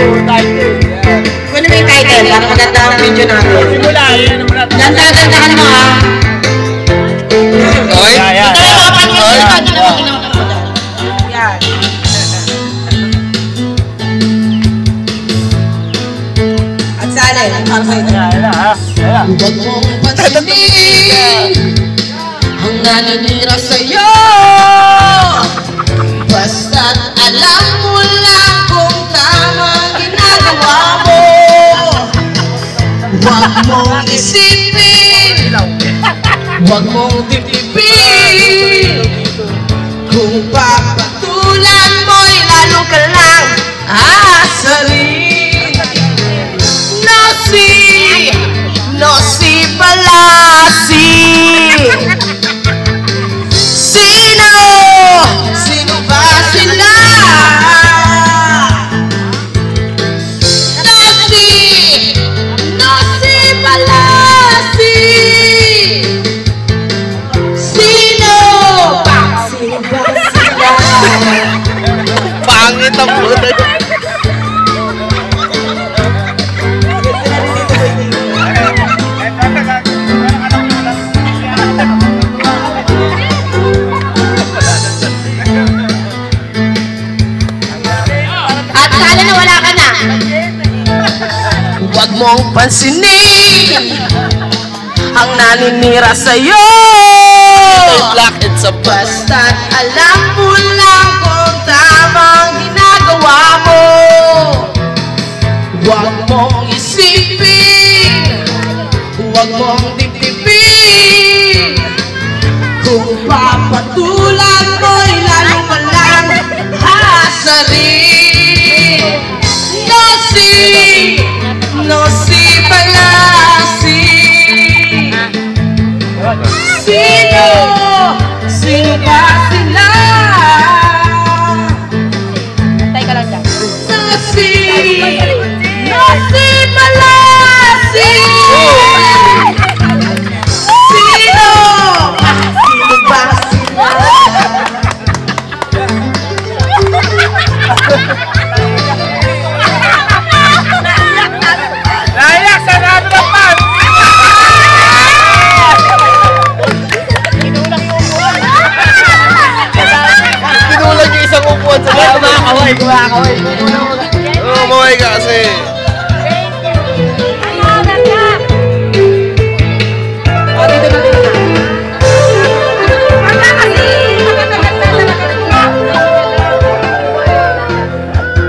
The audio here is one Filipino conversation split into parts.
Kunin mo yung title para maganda ang video natin. Simula, yan. Ganda-gandahan mo ha. Okay? Yan. At salin, para sa'yo. Huwag mong pansinin ang naninira sa'yo. Basta't alam mo lang kung tamang ginagawa mo. Huwag mong isipin, huwag mong tipipin. Kung papatulan mo'y lalo ka lang aasarin. Nosi Palasi. Sino ba sila? Nosi Palasi. Sino ba sila? Pangit ang puto. At sana na wala ka na. Huwag mong pansinin ang naninira sa'yo. Black and some Basta't alam mo lang kung tamang ginagawa mo. Huwag mong isipin, huwag mong tipipin. Kung papatulan mo'y lalo ka lang hasarin. Nosi Palasi. Sino ba sila? Tay ka lang dyan. Nosi Palasi. Sino ba sila? Layak, sarado ng pan! Pinulag yung isang upuan sa bahay. Kumakaway. Oo, maway ka kasi.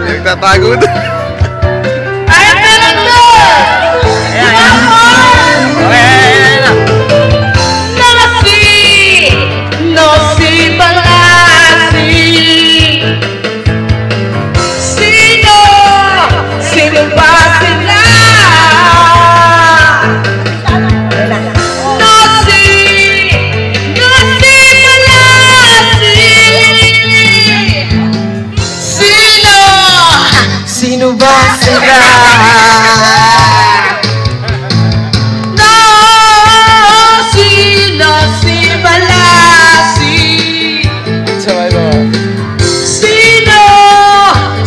Nagtatago doon. Nosi Palasi. Sino ba sila? Nosi Palasi. Sino ba sila? Nosi Palasi.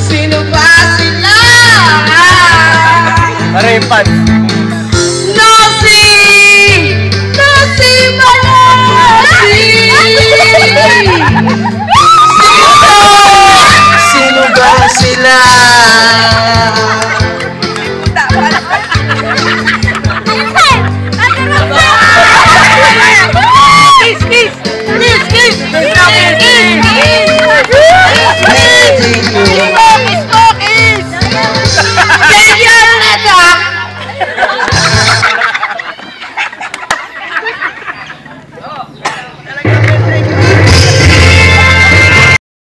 Sino ba sila? Arepan.